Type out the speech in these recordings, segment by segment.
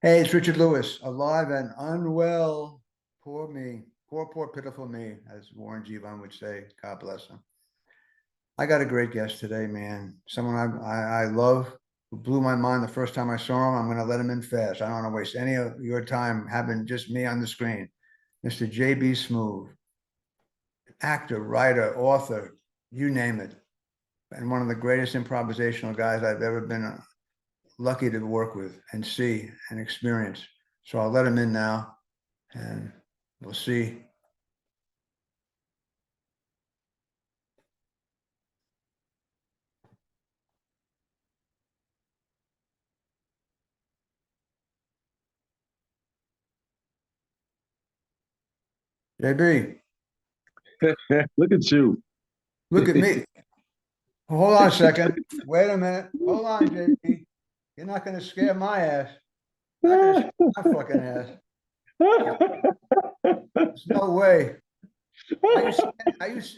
Hey, it's Richard Lewis, alive and unwell. Poor me. Poor, pitiful me, as Warren Zevon would say. God bless him. I got a great guest today, man. Someone I love, who blew my mind the first time I saw him. I'm going to let him in fast. I don't want to waste any of your time having just me on the screen. Mr. J.B. Smoove, actor, writer, author, you name it. And one of the greatest improvisational guys I've ever been lucky to work with and see and experience. So I'll let him in now and we'll see. JB, Look at you. look at me. Hold on a second. Wait a minute. Hold on, JB. You're not going to scare my ass. Not going to scare my fucking ass. There's no way.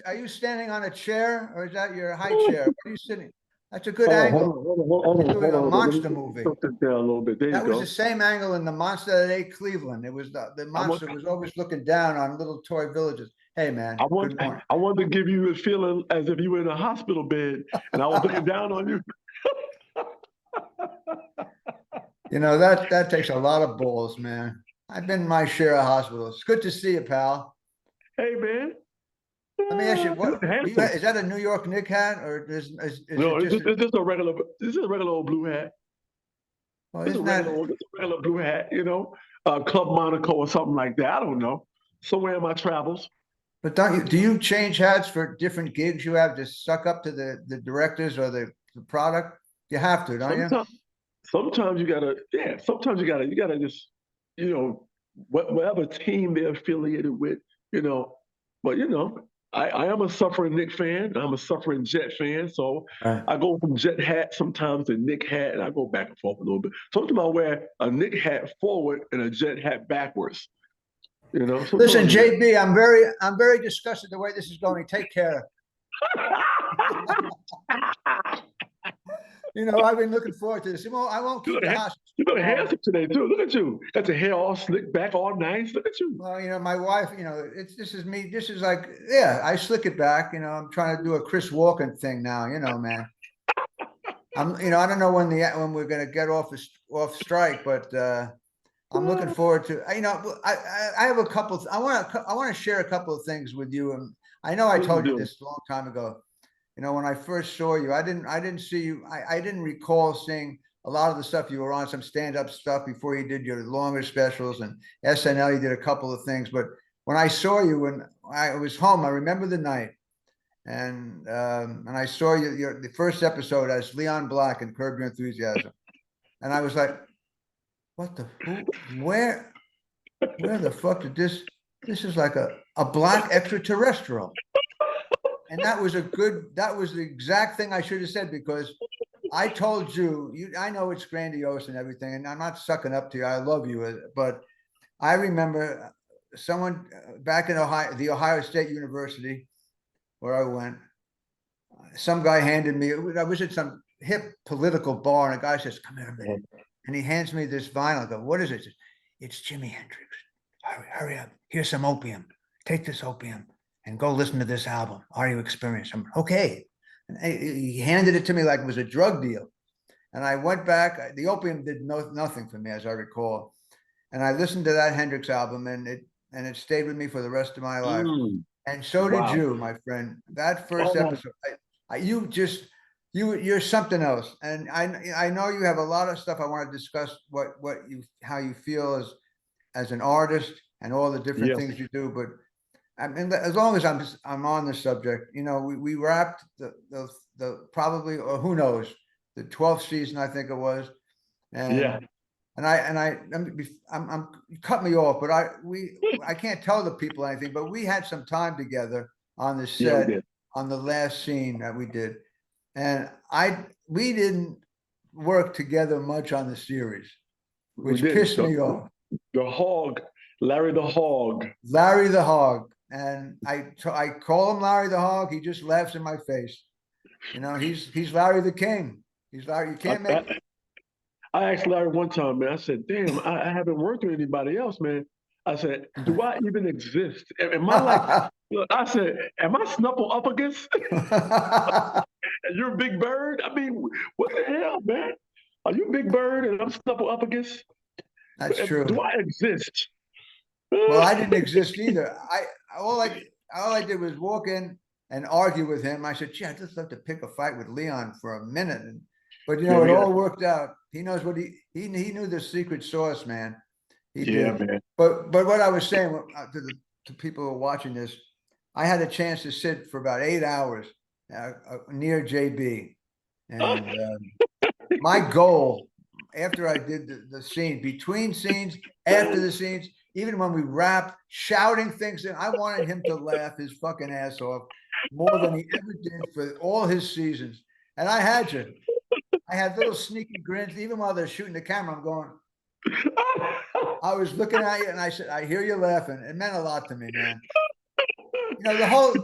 Are you standing on a chair or is that your high chair? What are you sitting? That's a good Hold on, hold angle. on, hold on, hold You're on, doing hold a on. Let me monster movie. tilt this down a little bit. There you That was the go. same angle in the monster that ate Cleveland. It was the I want, monster was always looking down on little toy villages. Hey man, I want, good morning. I want to give you a feeling as if you were in a hospital bed and I was looking down on you. You know, that takes a lot of balls, man. I've been in my share of hospitals. It's good to see you, pal. Hey man, Let me ask you, you what look do you handsome. is that a New York Knick hat or is No, it just it's just a regular. This is a regular old blue hat. well, It's a isn't regular, that it's a regular blue hat. Club Monaco or something like that. I don't know. Somewhere in my travels. but don't you do you change hats for different gigs you have to suck up to the directors or the product? You have to, don't you? Sometimes, sometimes you gotta. Yeah. Sometimes you gotta just. You know, whatever team they're affiliated with. You know, but I am a suffering Nick fan. I'm a suffering Jet fan. So Right. I go from Jet hat sometimes to Nick hat, and I go back and forth a little bit. Sometimes I wear a Nick hat forward and a Jet hat backwards. Sometimes I Listen, do that. JB, I'm very disgusted the way this is going. Take care. I've been looking forward to this. Well, I won't You keep look, you ha- hostage you look too long. handsome today too. Look at you. Got your hair all slicked back, all nice. Look at you. Well, my wife, this is me. This is like, yeah, I slick it back. I'm trying to do a Chris Walken thing now. Man. I don't know when we're gonna get off strike, but I'm looking forward to. I have a couple. I want to share a couple of things with you. And I know I Please told you do. this a long time ago. When I first saw you, I didn't see you. I didn't recall seeing a lot of the stuff you were on, some stand-up stuff before you did your longer specials and SNL. You did a couple of things, but when I saw you when I was home, I remember the night, and I saw you the first episode as Leon Black in Curb Your Enthusiasm, and I was like, what the who where the fuck did this is like a black extraterrestrial. And that was the exact thing I should have said because I told you, I know it's grandiose and everything, and I'm not sucking up to you. I love you, but I remember someone back in Ohio, the Ohio State University, where I went. Some guy handed me. I was at some hip political bar, and a guy says, "Come here a minute," and he hands me this vinyl. I go, "What is it?" He says, "It's Jimi Hendrix. Hurry up. Here's some opium. Take this opium and go listen to this album. Are you experienced?" I'm okay. And he handed it to me like it was a drug deal. And I went back. The opium did nothing for me, as I recall. And I listened to that Hendrix album, and it stayed with me for the rest of my life. Mm, And so did wow. you, my friend. That first Oh, episode, you just you're something else. And I know you have a lot of stuff I want to discuss. What you how you feel as an artist and all the different yes. things you do. But I mean, as long as I'm on the subject, we wrapped the probably, or who knows, the 12th season, I think it was, Yeah. and you cut me off, but I can't tell the people anything, but we had some time together on the Yeah, we set did. on the last scene that we did, and we didn't work together much on the series, We which did. pissed me off. The hog, Larry the hog. Larry the Hog, and I call him Larry the Hog. He just laughs in my face. He's Larry the King. He's Larry. You I, can't make I, I asked Larry one time, man. I said, "Damn, I haven't worked with anybody else, man." I said, "Do I even exist? Am I like?" Look, I said, "Am I Snuffle up against? And you're Big Bird? I mean, what the hell, man? Are you Big Bird and I'm Snuffle up against? That's Do true. I exist?" Well, I didn't exist either. All I did was walk in and argue with him. I said, "Gee, I just love to pick a fight with Leon for a minute." But Man, it we got all worked out. He knows what he knew the secret sauce, man. He yeah, did. man. But what I was saying to people who are watching this, I had a chance to sit for about 8 hours near JB, and my goal after I did the scene, between scenes, after the scenes, even when we wrapped, shouting things in, I wanted him to laugh his fucking ass off more than he ever did for all his seasons. And I had to. I had little sneaky grins, even while they're shooting the camera. I'm going, I was looking at you and I said, I hear you laughing. It meant a lot to me, man. The whole,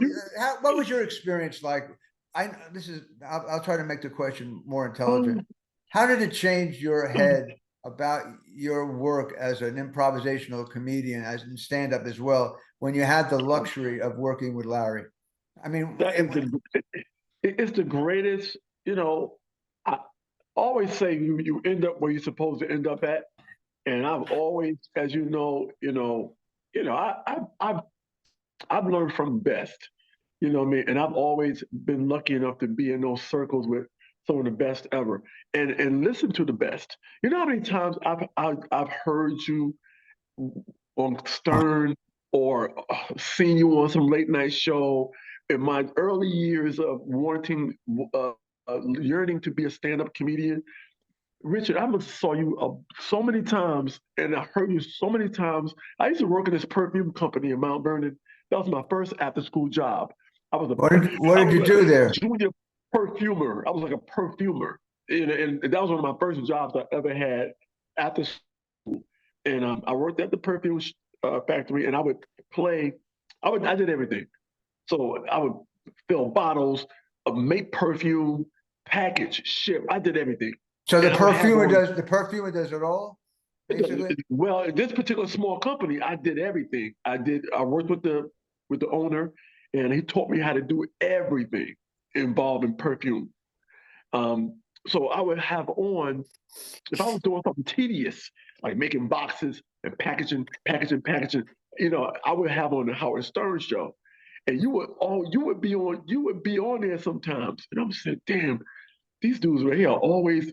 what was your experience like? I'll try to make the question more intelligent. Um, How did it change your head about your work as an improvisational comedian, as in stand up as well, when you had the luxury of working with Larry? I mean, that is it's the greatest. I always say you end up where you're supposed to end up at, and I've always, as I've learned from the best. You know what I mean? And I've always been lucky enough to be in those circles with some of the best ever, and listen to the best. You know how many times I've heard you on Stern or seen you on some late night show in my early years of wanting, yearning to be a stand up comedian. Richard, I must have saw you so many times, and I heard you so many times. I used to work in this perfume company in Mount Vernon. That was my first after school job. I was a what I did was you do a there? junior perfumer. I was like a perfumer, and that was one of my first jobs I ever had after school. And I worked at the perfume factory, and I would play. I did everything. So I would fill bottles, make perfume, package, ship. I did everything, So and I would have on. the perfumer does it all, basically. Well, in this particular small company, I did everything. I worked with the owner, and he taught me how to do everything involved in perfume. So I would have on, if I was doing something tedious, like making boxes and packaging, I would have on the Howard Stern show. And you would be on there sometimes. And I'm saying, damn, these dudes right here are always,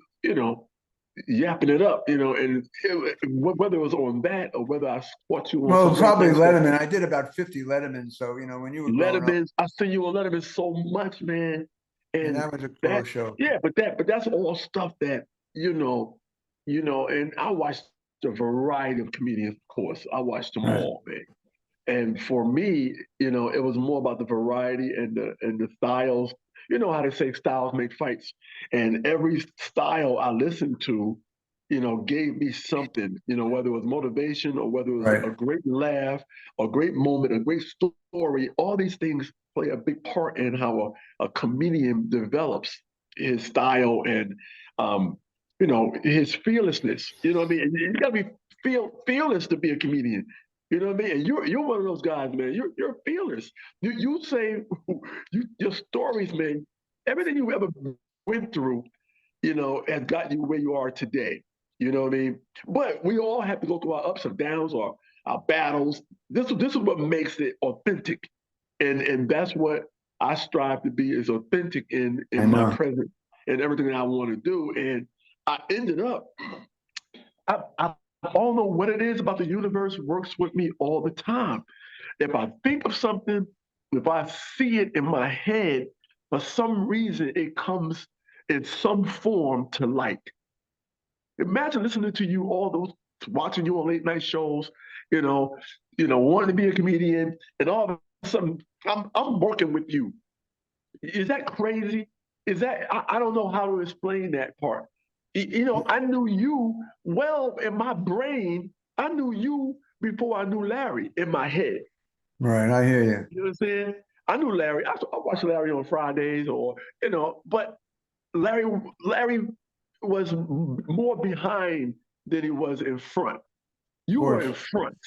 yapping it up, and whether it was on that or whether I caught you on Well, some late probably night show. Letterman. I did about 50 Letterman. So, when you were growing up, Letterman, I seen you on Letterman so much, man. and And that was a pro that, show. yeah, but that's all stuff that, and I watched a variety of comedians, of course. I watched them Right. all, man. And for me, it was more about the variety and the styles. You know how they say styles make fights. And every style I listened to, gave me something, whether it was motivation or whether it was Right. a great laugh, a great moment, a great story. All these things play a big part in how a comedian develops his style and his fearlessness. You know what I mean? And you gotta be fearless to be a comedian. You know what I mean? And you're one of those guys, man. You're fearless. You say your stories, man. Everything you ever went through, has got you where you are today. You know what I mean? But we all have to go through our ups and downs or our battles. This is what makes it authentic, and that's what I strive to be, is authentic I in my know. present and everything that I want to do. And I ended up, I don't know what it is about the universe works with me all the time. If I think of something, if I see it in my head, for some reason it comes in some form to light. Imagine listening to you, all those, watching you on late night shows, you know, wanting to be a comedian, and all of a sudden I'm working with you. Is that crazy? Is that I don't know how to explain that part. I knew you well in my brain. I knew you before I knew Larry in my head. Right. I hear you. You know what I'm saying? I knew Larry. I watched Larry on Fridays, or but Larry was more behind than he was in front. Of You were course. in front.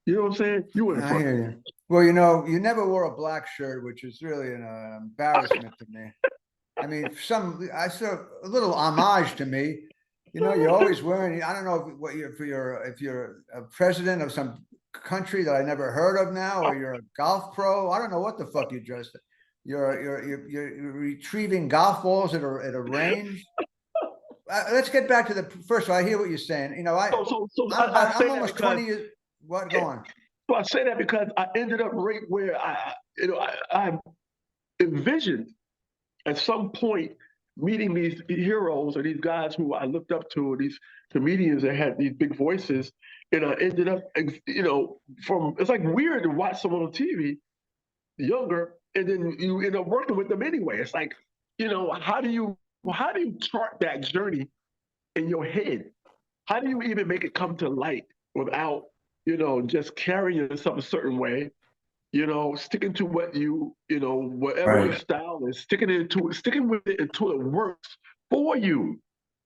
You know what I'm saying? You were in I front. hear you. Well, you never wore a black shirt, which is really an embarrassment to me. I mean, I saw a little homage to me. You're always wearing. I don't know if you're a president of some country that I never heard of now, or you're a golf pro. I don't know what the fuck you dressed. You're retrieving golf balls at a range. Let's get back to the first. I hear what you're saying. I I'm say that almost because 20 years. What? Go yeah, on. so I say that because I ended up right where I envisioned at some point meeting these heroes or these guys who I looked up to, or these comedians that had these big voices, and I ended up, from it's like weird to watch someone on TV younger, and then you end up working with them anyway. It's like, how do you chart that journey in your head? How do you even make it come to light without, just carrying yourself a certain way, sticking to whatever your Right. style is, sticking with it until it works for you,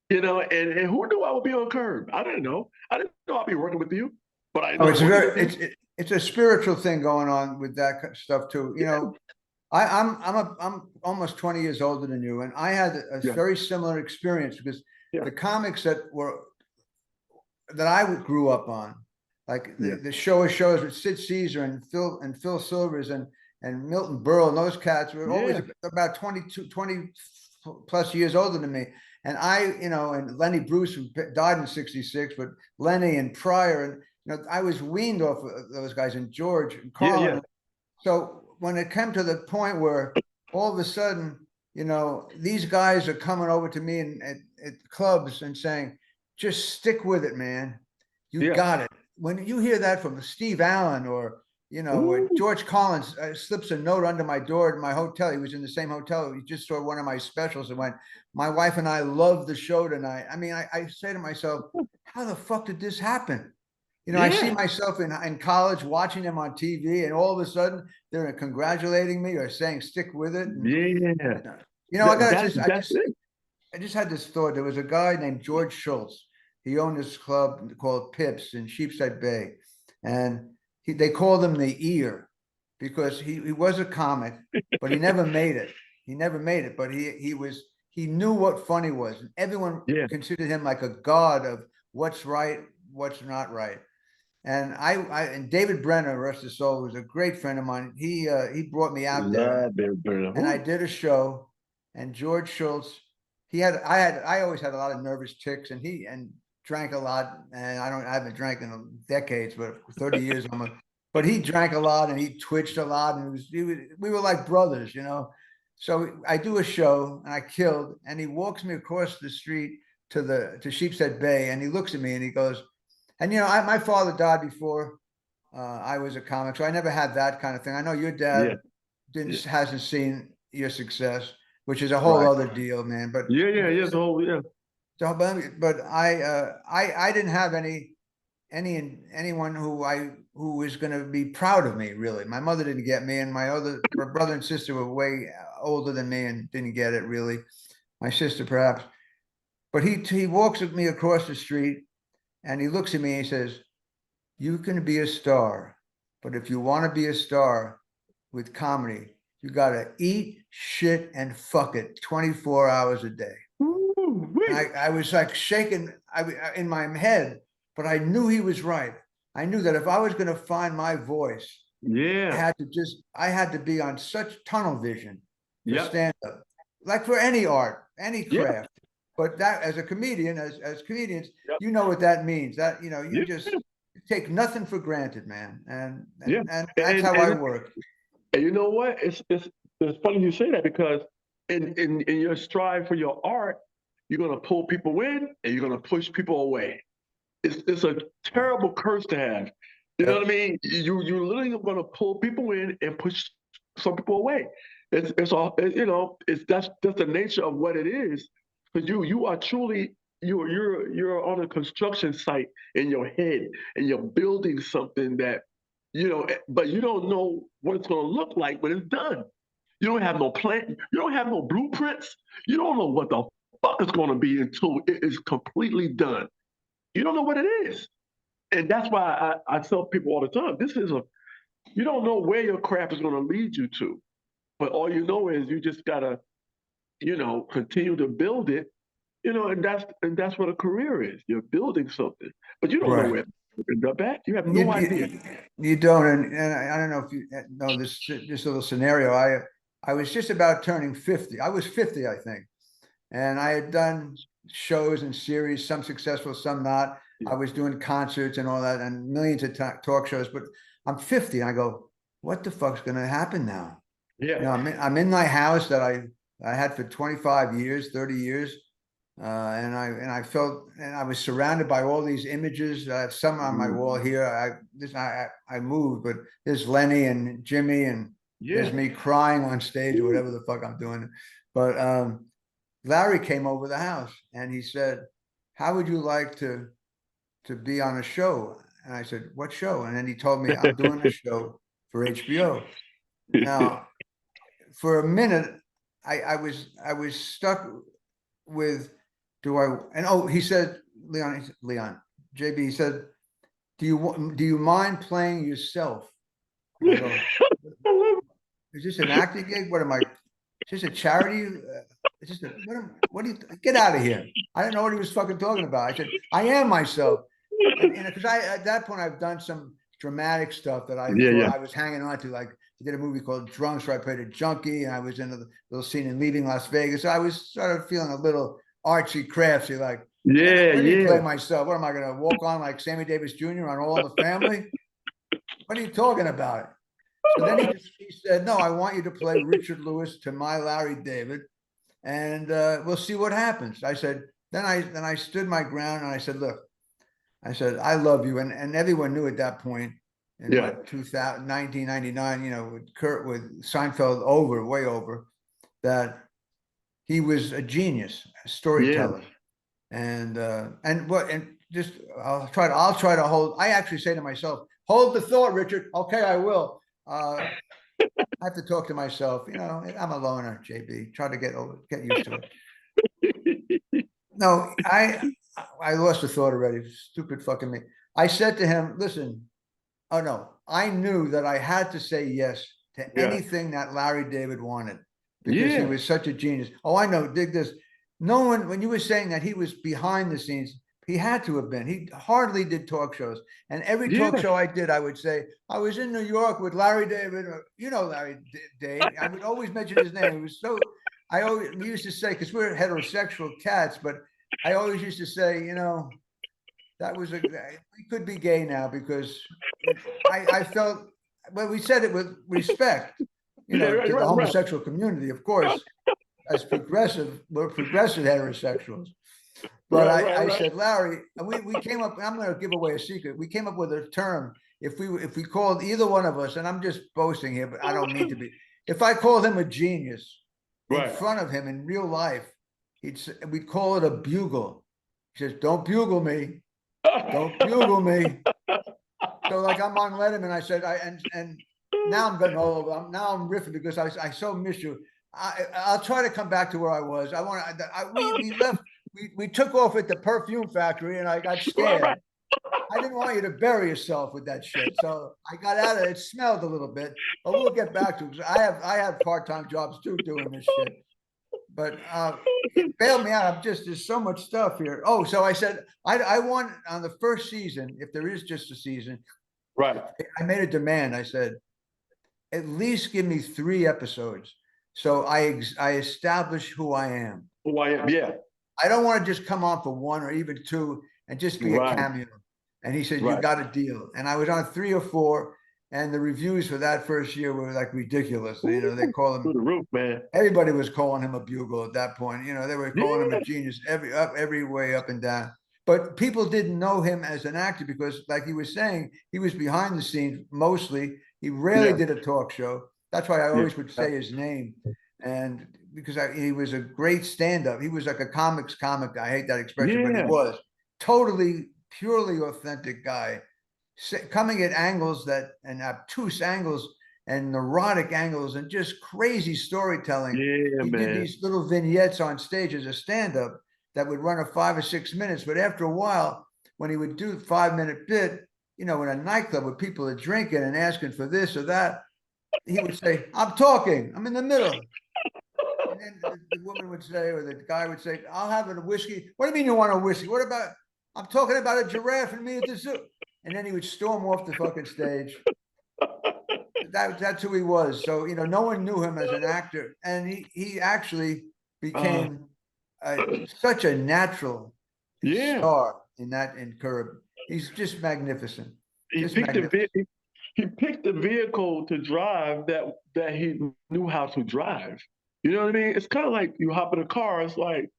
and who knew I would be on Curb? I didn't know. I didn't know I'd be working with you, but I Oh, know I'm working with you. it's a spiritual thing going on with that stuff too. I'm almost 20 years older than you, and I had a Yeah, very similar experience because yeah, the comics that I grew up on, like yeah, the shows with Sid Caesar and Phil Silvers and Milton Berle, and those cats were always yeah, about 20 plus years older than me. And and Lenny Bruce, who died in '66, but Lenny and Pryor, and I was weaned off of those guys, and George and yeah, yeah, Carlin. So when it came to the point where all of a sudden, these guys are coming over to me at clubs and saying, just stick with it, man. You yeah. got it. When you hear that from Steve Allen or Ooh, George Collins slips a note under my door at my hotel. He was in the same hotel. He just saw one of my specials and went, my wife and I love the show tonight. I mean, I say to myself, how the fuck did this happen? I see yeah, myself in college watching them on TV, and all of a sudden they're congratulating me or saying stick with it. And yeah. I That, gotta that just that's it. I just had this thought. There was a guy named George Schultz. He owned this club called Pips in Sheepshead Bay, and they called him the Ear because he was a comic, but he never made it. He never made it, but he knew what funny was, and everyone Yeah, considered him like a god of what's right, what's not right. And and David Brenner, rest his soul, was a great friend of mine. He brought me out there, love Barry Burner. and I Ooh, did a show. And George Schultz, I always had a lot of nervous tics, and drank a lot. And I haven't drank in decades, but 30 years almost. But he drank a lot and he twitched a lot, and we were like brothers. So I do a show and I killed, and he walks me across the street to Sheepshead Bay, and he looks at me and he goes, and my father died before I was a comic, so I never had that kind of thing. I know your yeah, dad yeah. hasn't seen your success, which is a whole Right. other deal, man. But Yeah, yeah, yeah. The whole yeah. but I didn't have anyone who was going to be proud of me, really. My mother didn't get me, and my brother and sister were way older than me and didn't get it really. My sister perhaps, but he walks with me across the street and he looks at me and he says, "You can be a star, but if you want to be a star with comedy, you got to eat shit and fuck it 24 hours a day." Ooh, And wait. I was like shaking in my head, but I knew he was right. I knew that if I was going to find my voice, Yeah. I had to be on such tunnel vision for Yep. stand up, like for any art, any Yeah. craft. But that as a comedian, as comedians, Yep. you know what that means. That you Yeah. just take nothing for granted, man. And Yeah. that's And how I and work. and you know what? It's funny you say that because in your strive for your art, you're gonna pull people in and you're gonna push people away. It's a terrible curse to have. You know what I Yep. mean? You literally gonna pull people in and push some people away. It's all it's that's the nature of what it is. Because you are truly you're on a construction site in your head and you're building something that but you don't know what it's gonna look like when it's done. You don't have no plan. You don't have no blueprints. You don't know what the fuck it's going to be until it is completely done. You don't know what it is. And that's why I tell people all the time, you don't know where your craft is going to lead you to. But all you know is you just got to, continue to build it, and that's what a career is. You're building something, but you don't know Right. where to end up at. You have You, no idea. you don't, and I don't know if you know this little scenario. I was just about turning 50. I was 50, I think, and I had done shows and series, some successful, some not. I was doing concerts and all that, and millions of talk shows. But I'm 50, and I go, what the fuck's going to happen now? Yeah. I'm in my house that I had for 25 years, 30 years. And I felt, and I was surrounded by all these images. I have some on my wall here. I moved, but there's Lenny and Jimmy, and there's Yeah. me crying on stage or whatever the fuck I'm doing. But Larry came over the house and he said, "How would you like to be on a show?" And I said, "What show?" And then he told me, "I'm doing a show for HBO." Now, for a minute, I was stuck with, do I, and oh, he said, Leon, JB, he said, do you mind playing yourself? And I go, is this an acting gig? What am I? Is this a charity? Is this what do you, get out of here? I didn't know what he was fucking talking about. I said, I am myself. And because at that point, I've done some dramatic stuff that I Yeah, thought yeah. I was hanging on to. Like, I did a movie called Drunks where I played a junkie, and I was in a little scene in Leaving Las Vegas. So I was sort of feeling a little artsy craftsy, like, Yeah, where do you play yeah. myself? What am I going to walk on like Sammy Davis Jr. on All in the Family? What are you talking about? So then he said, no, I want you to play Richard Lewis to my Larry David, and we'll see what happens. I said, then I stood my ground and I said, look, I said, I love you. And everyone knew at that point in Yeah. what, 2000, 1999, with Kurt, with Seinfeld over, way over, that he was a genius, a Yeah. storyteller. And just, I'll try to hold, I actually say to myself, hold the thought, Richard. Okay, I will. I have to talk to myself. I'm a loner, JB. Try to get used to it. No, I lost the thought already. Stupid fucking me. I said to him, listen, oh no, I knew that I had to say yes to Yeah. anything that Larry David wanted because he Yeah. was such a genius. Oh, I know, dig this. No one, when you were saying that he was behind the scenes, he had to have been. He hardly did talk shows. And every talk Yeah. show I did, I would say, I was in New York with Larry David, Larry Dave. I would always mention his name. It was so, we used to say, because we're heterosexual cats, but I always used to say, that was we could be gay now because I felt, well, we said it with respect, Yeah. to Right. the Right. Right. homosexual community, of course, as we're progressive heterosexuals. But Right. I Right. said, Larry, and we came up, I'm going to give away a secret. We came up with a term. If we called either one of us, and I'm just boasting here, but I don't mean to be, if I called him a genius in Right. front of him in real life, we'd call it a bugle. He says, don't bugle me. Don't bugle me. So like I'm on Letterman, I said, and now I'm getting old. Now I'm riffing because I so miss you. I'll try to come back to where I was. We left. We took off at the perfume factory, and I got Right. Right. scared. I didn't want you to bury yourself with that shit, so I got out of it. It smelled a little bit, but we'll get back to it because I have part-time jobs too doing this shit. But it bailed me out. There's so much stuff here. Oh, so I said I want on the first season, if there is just a season, Right. I made a demand. I said, at least give me 3 episodes. So I establish who I am. Who I am. Yeah. I don't want to just come on for 1 or even 2 and just be a Right. cameo. And he said, you Right. got a deal. And I was on 3 or 4, and the reviews for that first year were like ridiculous. They call him, Through the roof, man. everybody was calling him a bugle at that point. They were calling him a Yeah. genius every way up and down. But people didn't know him as an actor because, like he was saying, he was behind the scenes mostly. He rarely Yeah. did a talk show. That's why I Yeah. always would say his name. And because he was a great stand-up. He was like a comic. I hate that expression, but he Yeah. was totally, purely authentic guy, coming at angles and obtuse angles and neurotic angles and just crazy storytelling. Yeah, He did man. these little vignettes on stage as a stand-up that would run a 5 or 6 minutes. But after a while, when he would do a 5 minute bit, in a nightclub where people are drinking and asking for this or that, he would say, I'm talking, I'm in the middle. And then the woman would say, or the guy would say, I'll have a whiskey. What do you mean you want a whiskey? What about, I'm talking about a giraffe and me at the zoo. And then he would storm off the fucking stage. That's who he was. So, no one knew him as an actor. And he actually Uh, became such a natural yeah. star in Curb. He's just magnificent. He Just picked the magnificent. he picked the vehicle to drive that he knew how to drive. You know what I mean? It's kind of like you hop in a car. It's like,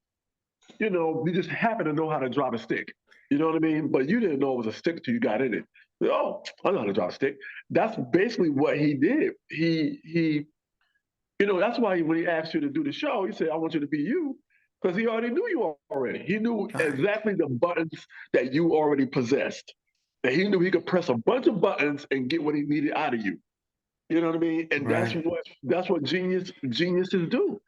you just happen to know how to drive a stick. You know what I mean? But you didn't know it was a stick till you got in it. Oh, I know how to drive a stick. That's basically what he did. That's why when he asked you to do the show, he said, I want you to be you, because he already knew you already. He knew exactly the buttons that you already possessed. That he knew he could press a bunch of buttons and get what he needed out of you. You know what I mean? And Right. that's what geniuses do.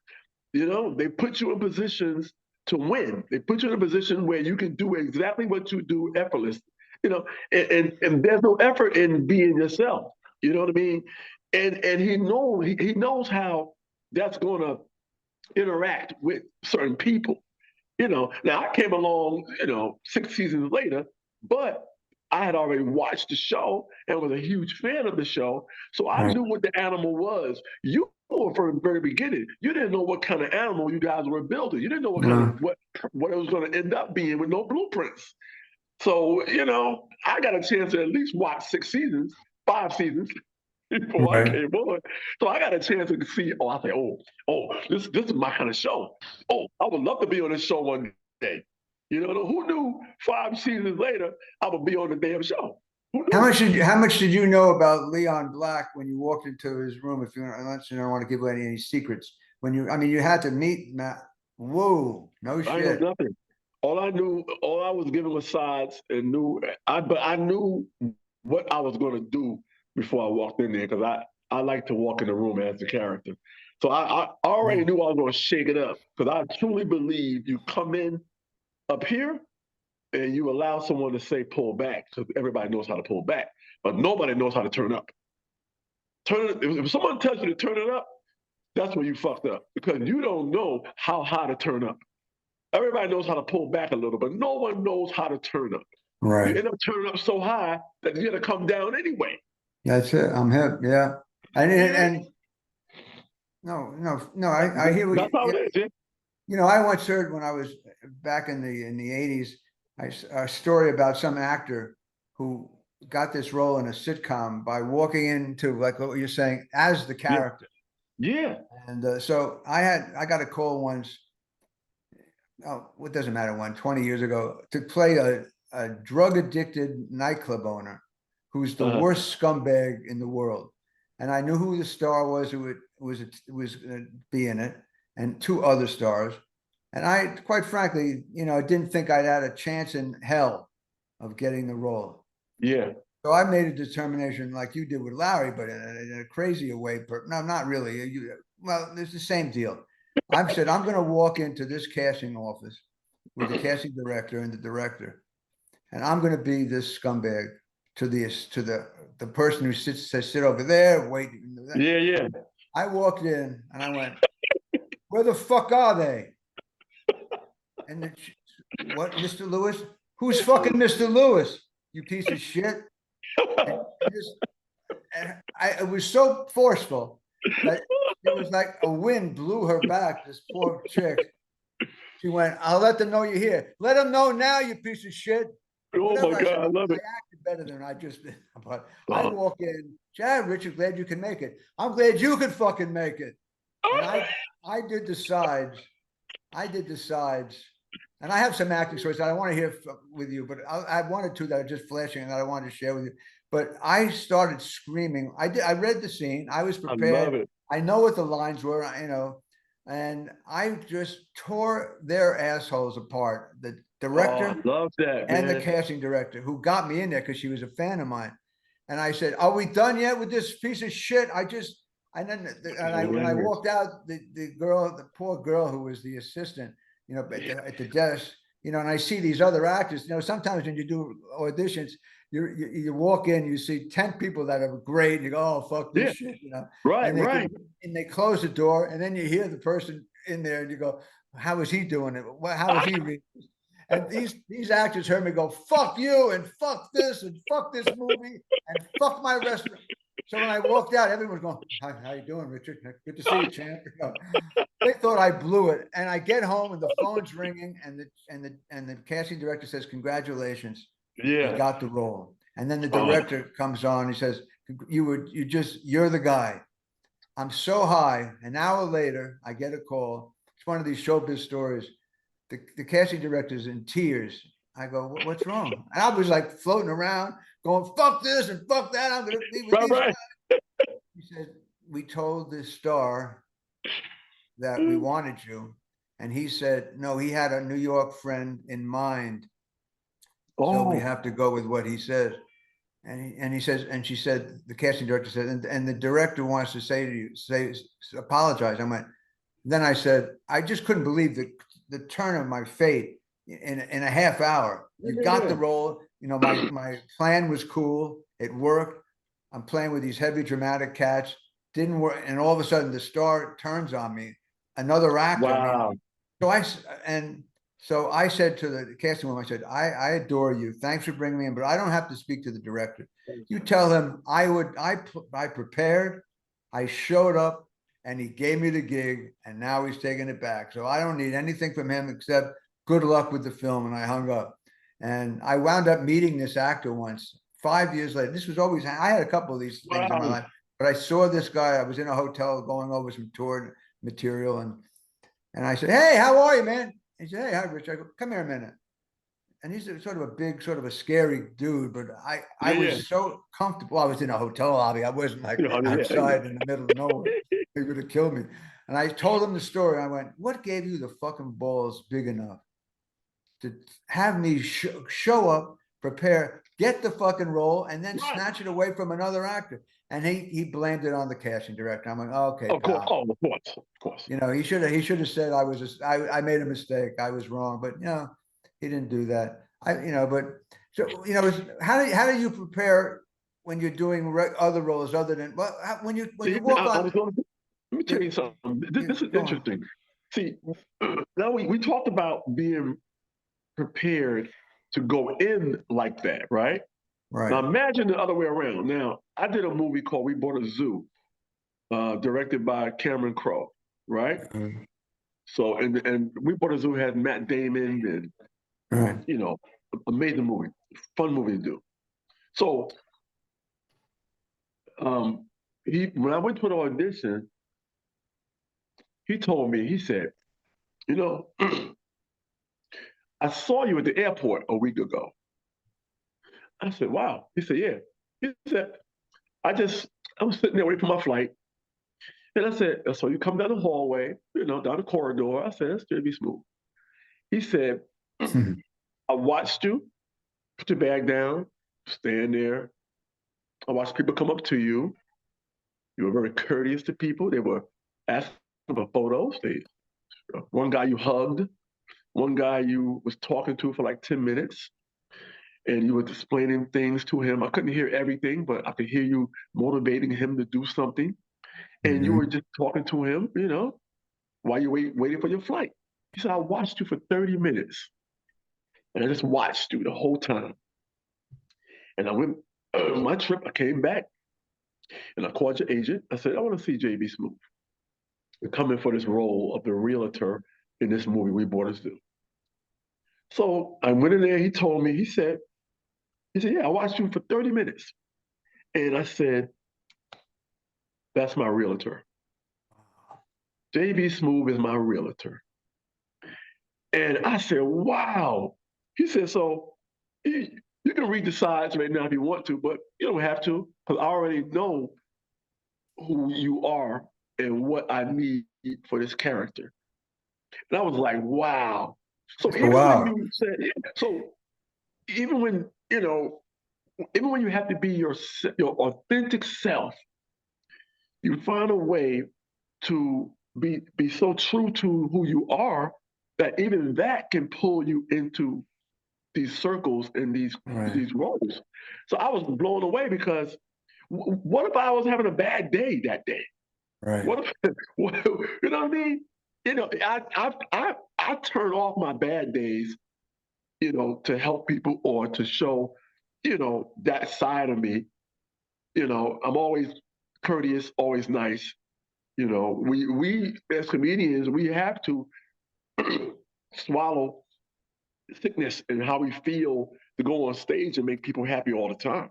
They put you in positions to win. They put you in a position where you can do exactly what you do effortlessly. And there's no effort in being yourself. You know what I mean? And he knows how that's going to interact with certain people. Now I came along, 6 seasons later, but I had already watched the show and was a huge fan of the show. So I Right. knew what the animal was. You were from the very beginning. You didn't know what kind of animal you guys were building. You didn't know No. what it was going to end up being with no blueprints. So, I got a chance to at least watch 6 seasons, 5 seasons before I Right. came on. So I got a chance to see, I say, this is my kind of show. Oh, I would love to be on this show one day. Who knew 5 seasons later I would be on the damn show? Who knew? How much did you know about Leon Black when you walked into his room? If you unless you don't want to give away any secrets, you had to meet Matt. Whoa, no I know shit. nothing. All I was given was sides and but I knew what I was going to do before I walked in there, because I like to walk in the room as the character. So I already knew I was going to shake it up, because I truly believe you come in up here and you allow someone to say pull back, because everybody knows how to pull back, but nobody knows how to turn up. If someone tells you to turn it up, that's when you fucked up, because you don't know how high to turn up. Everybody knows how to pull back a little, but no one knows how to turn up. You Right. end up turning up so high that you got to come down anyway. That's it. I'm hip. Yeah. And and, Yeah, and no, no, no. I hear what that's you, how yeah. it is. I once heard when I was back in the 80s, a story about some actor who got this role in a sitcom by walking into, like what you're saying, as the Yeah, character. yeah, And so I got a call once. Oh, it doesn't matter when, 20 years ago, to play a drug addicted nightclub owner who's the uh, worst scumbag in the world. And I knew who the star was who was going to be in it, and two other stars. And I, quite frankly, didn't think I'd had a chance in hell of getting the role. yeah. So I made a determination, like you did with Larry, but in a crazier way. No, not really. Well, it's the same deal. I've said I'm going to walk into this casting office with the casting director and the director, and I'm going to be this scumbag to the person who says sit over there, wait. Yeah, yeah. I walked in and I went, "Where the fuck are they?" And what, Mr. Lewis? Who's fucking Mr. Lewis? You piece of shit. And it was so forceful that it was like a wind blew her back. This poor chick. She went, "I'll let them know you're here. Let them know now, you piece of shit." Oh my Whatever. I God, said, I love I it. acted better than I just did. But I Uh, walk in, Chad, Richard, glad you can make it. I'm glad you could fucking make it. And I did the sides. I did the sides. And I have some acting stories that I want to hear with you, but I have one or two that are just flashing and that I wanted to share with you. But I started screaming. I read the scene. I was I love prepared. it. I know what the lines were, and I just tore their assholes apart. The Oh, I director love that, and the man. casting director who got me in there because she was a fan of mine. And I said, "Are we done yet with this piece of shit?" And then when I Hilarious. walked out, the poor girl who was the assistant, at the desk, and I see these other actors. Sometimes when you do auditions, you walk in, you see 10 people that are great. You go, "Oh, fuck this Yeah. shit," Right. and Right. they close the door, and then you hear the person in there, and you go, "How is he doing it? How is he reading?" And these actors heard me go, "Fuck you," and "Fuck this," and "Fuck this movie," and "Fuck my restaurant." So when I walked out, everyone was going, how you doing, Richard? Good to see you, champ. They thought I blew it. And I get home and the phone's ringing, and the casting director says, "Congratulations, you Yeah. got the role." And then the Oh, director comes on, he says, "You're the guy." I'm so high. An hour later, I get a call. It's one of these showbiz stories. The casting director's in tears. I go, "What's wrong?" And I was like floating around, going, "Fuck this and fuck that. I'm going to be with right. these." Right. He said, "We told the star that we wanted you." And he said, "No, he had a New York friend in mind. So we Oh, have to go with what he says." And he says, and she said, the casting director said, and the director wants to say to you, apologize. I went, then I said, I just couldn't believe the turn of my fate in a half hour. You got yeah. the role. My plan was cool. It worked. I'm playing with these heavy dramatic cats. Didn't work, and all of a sudden the star turns on me. Another actor. I mean, Wow. so I and so I said to the casting woman, I said, I adore you. Thanks for bringing me in, but I don't have to speak to the director. You tell him I prepared, I showed up, and he gave me the gig, and now he's taking it back. So I don't need anything from him except good luck with the film. And I hung up. And I wound up meeting this actor once, 5 years later. This was always, I had a couple of these things in my Wow. life, but I saw this guy. I was in a hotel going over some tour material, and I said, "Hey, how are you, man?" He said, "Hey, hi, Rich." I go, "Come here a minute." And he's sort of a big, sort of a scary dude, but I Yeah. Yeah. was so comfortable. I was in a hotel lobby. I wasn't like Yeah. outside in the middle of nowhere. He would have killed me. And I told him the story. I went, "What gave you the fucking balls big enough to have me show up, prepare, get the fucking role, and then Right. snatch it away from another actor?" And he blamed it on the casting director. I'm like, "Okay, Of course. pal." Oh, of course. Of course. He should have said I made a mistake. I was wrong, but he didn't do that. But so how do you prepare when you're doing other roles other than when you See, walk I on was going to, let me tell you you something. This is go on. interesting. See, now we talked about being prepared to go in like that, right? Right. Now imagine the other way around. Now, I did a movie called We Bought a Zoo, directed by Cameron Crowe, right? Mhm. So, and We Bought a Zoo had Matt Damon and, Right. you know, amazing movie, fun movie to do. So, um, when I went to the audition, he told me, he said, you know, I saw you at the airport a week ago. I said, wow. He said, yeah. He said, I was sitting there waiting for my flight. And I said, so you come down the hallway, down the corridor. I said, that's JB Smoove. He said, I watched you put your bag down, stand there. I watched people come up to you. You were very courteous to people. They were asking for photos. One guy you hugged, one guy you was talking to for like 10 minutes, and you were explaining things to him. I couldn't hear everything, but I could hear you motivating him to do something. And you were Mhm. just talking to him, while you waiting for your flight. He said, I watched you for 30 minutes. And I just watched you the whole time. And I went on my trip, I came back and I called your agent. I said, I want to see JB Smoove. You're coming for this role of the realtor in this movie We Bought a Zoo. So I went in there, he said, yeah, I watched you for 30 minutes. And I said, that's my realtor. JB Smoove is my realtor. And I said, wow. He said, so you can read the sides right now if you want to, but you don't have to, because I already know who you are and what I need for this character. And I was like, wow. So Oh, even when wow. you said, so even when, even when you have to be your authentic self, you find a way to be so true to who you are that even that can pull you into these circles and Right. these roles. So I was blown away because what if I was having a bad day that day? Right. What if you know what I mean? I turn off my bad days, to help people or to show, that side of me. I'm always courteous, always nice. We as comedians, we have to swallow sickness and how we feel to go on stage and make people happy all the time.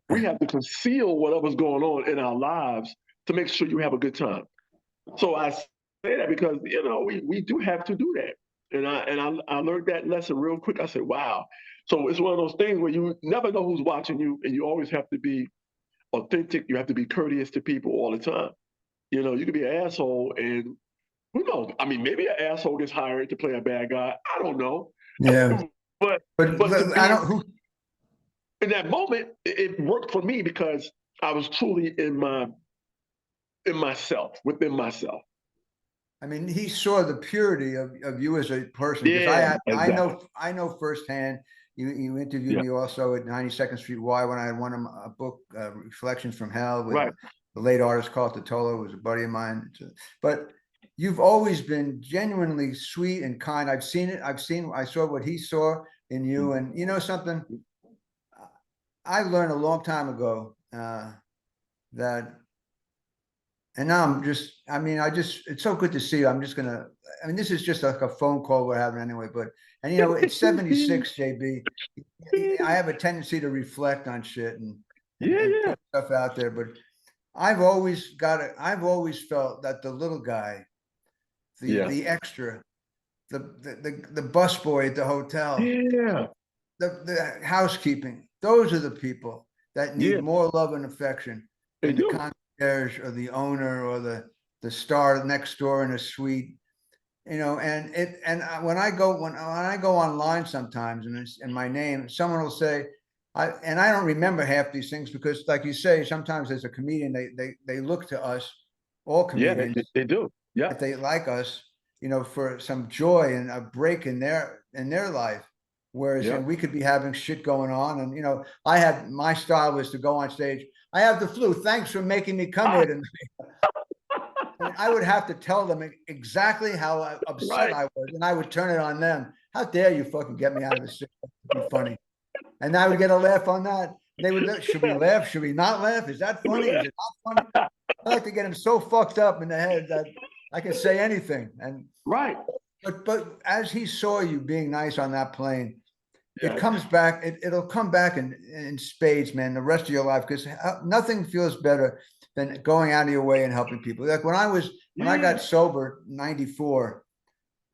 We Right. have to conceal whatever's going on in our lives to make sure you have a good time. So I say that because we do have to do that, and I learned that lesson real quick. I said, wow. So it's one of those things where you never know who's watching you, and you always have to be authentic. You have to be courteous to people all the time. You could be an asshole, and who knows? I mean, maybe an asshole gets hired to play a bad guy. I don't know, Yeah. but But but to I be don't who in that moment, it worked for me because I was truly in myself, within myself. I mean, he saw the purity of you as a person because Yeah, I exactly. know firsthand. You interviewed Yeah, me also at 92nd Street Y when I had won a book, Reflections from Hell, with right. the late artist Carl Totolo, who was a buddy of mine. But you've always been genuinely sweet and kind. I've seen it. I saw what he saw in you, and you know something. I learned a long time ago that and now I'm just, I mean, it's so good to see you. I mean, this is just like a phone call we're having anyway, but, and it's 76, JB. I have a tendency to reflect on shit Yeah, and yeah, put stuff out there, but I've always felt that the little guy, yeah, the extra, the busboy at the hotel, yeah. the housekeeping, those are the people that need Yeah, more love and affection they than the do. concierge or the owner or the star next door in a suite. When I go online sometimes and it's in my name, someone will say, I don't remember half these things because, like you say, sometimes as a comedian, they look to us, all Yeah, comedians, they do. Yeah, if they like us, for some joy and a break in their life. Whereas, yeah. we could be having shit going on, and I had my style was to go on stage. I have the flu. Thanks for making me come Ah, here tonight. And I would have to tell them exactly how upset right, I was, and I would turn it on them. How dare you fucking get me out of this shit? To be funny, and I would get a laugh on that. They would. Should we laugh? Should we not laugh? Is that funny? Is it not funny? I like to get him so fucked up in the head that I can say anything. And right. but as he saw you being nice on that plane, it Yeah, comes back. It'll come back in spades, man. The rest of your life, because nothing feels better than going out of your way and helping people. Like when I yeah, got sober, '94,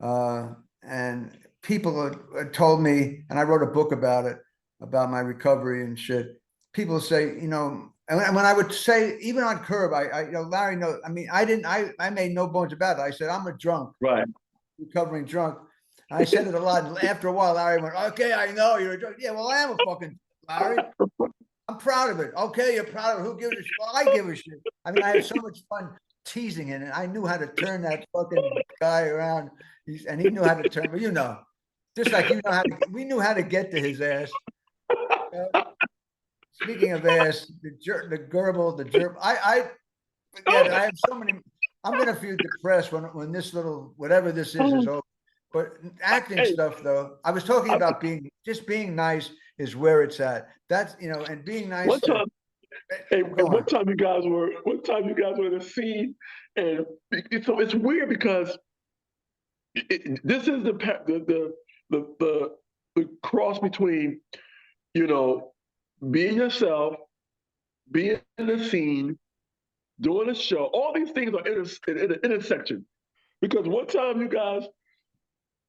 uh, and people had told me, and I wrote a book about it, about my recovery and shit. People say, and when I would say, even on Curb, Larry knows. I mean, I made no bones about it. I said, I'm a drunk, right. recovering drunk. And I said it a lot. And after a while, Larry went, okay, I know you're a drunk. Yeah, well, I am a fucking Larry. I'm proud of it. Okay, you're proud of it. Who gives a shit? Well, I give a shit. I mean, I had so much fun teasing it, and I knew how to turn that fucking guy around. And he knew how to turn, but just like we knew how to get to his ass. Uh, Speaking of ass, the gerbil, the jerk. I forget it. I have so many. I'm gonna feel depressed when this little whatever this is over. But acting Hey, stuff, though, I was talking I, about being nice is where it's at. That's and being nice one to time, hey, go one on. time you guys were in a scene, and so it's weird because this is the cross between you know being yourself, being in the scene, doing a show. All these things are in an intersection. Because one time you guys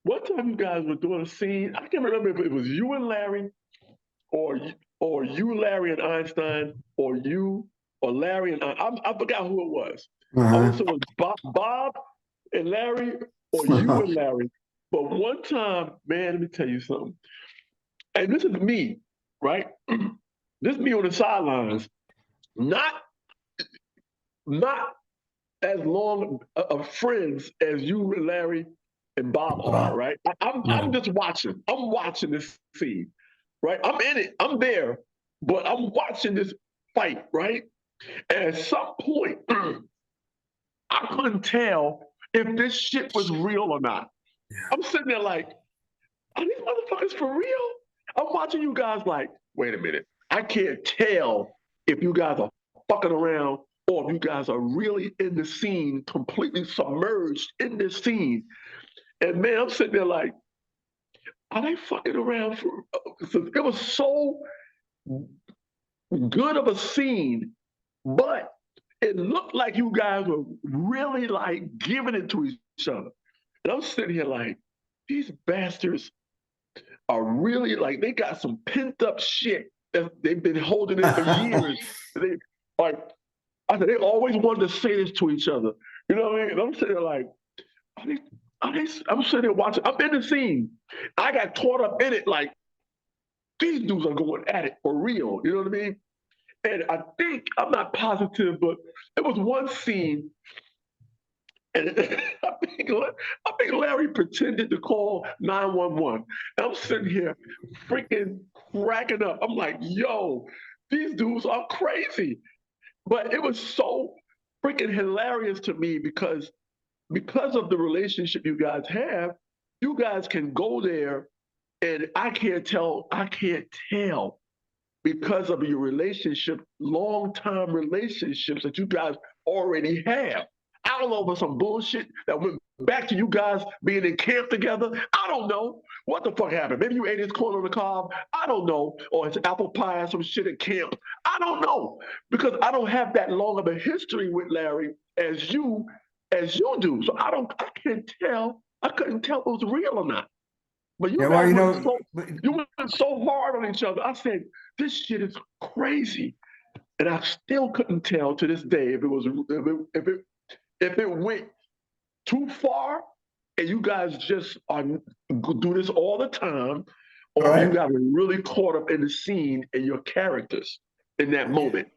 were doing a scene. I can't remember if it was you and Larry, or you, Larry and Einstein, or you or Larry and I forgot who it was. I want to Uh-huh. say it was Bob and Larry, or you and Larry. But one time, man, let me tell you something. And this is me, right? This me on the sidelines, not not as long of friends as you, Larry, and Bob are, right? I'm just watching. I'm watching this scene, right? I'm in it. I'm there, but I'm watching this fight, right? And at some point, I couldn't tell if this shit was real or not. I'm sitting there like, are these motherfuckers for real? I'm watching you guys like, wait a minute. I can't tell if you guys are fucking around or if you guys are really in the scene, completely submerged in this scene. And man, I'm sitting there like, are they fucking around for? It was so good of a scene, but it looked like you guys were really like giving it to each other. And I'm sitting here like, these bastards are really like they got some pent up shit that they've been holding in for years. They like I said they always wanted to say this to each other. You know what I mean? And I'm sitting there like, are they, I'm sitting there watching. I'm in the scene. I got caught up in it like these dudes are going at it for real. You know what I mean? And I think I'm not positive, but it was one scene and I think Larry pretended to call 911. I'm sitting here freaking cracking up. I'm like, yo, these dudes are crazy. But it was so freaking hilarious to me because of the relationship you guys have, you guys can go there and I can't tell because of your relationship, long-time relationships that you guys already have. I don't know about some bullshit that went back to you guys being in camp together. I don't know what the fuck happened. Maybe you ate his corn on the cob. I don't know, or his apple pie or some shit at camp. I don't know because I don't have that long of a history with Larry as you do. So I can't tell. I couldn't tell if it was real or not. But you Yeah, well, guys you went know, so you went so hard on each other. I said, this shit is crazy. And I still couldn't tell to this day if it went too far and you guys just do this all the time, or you right? guys are really caught up in the scene and your characters in that moment.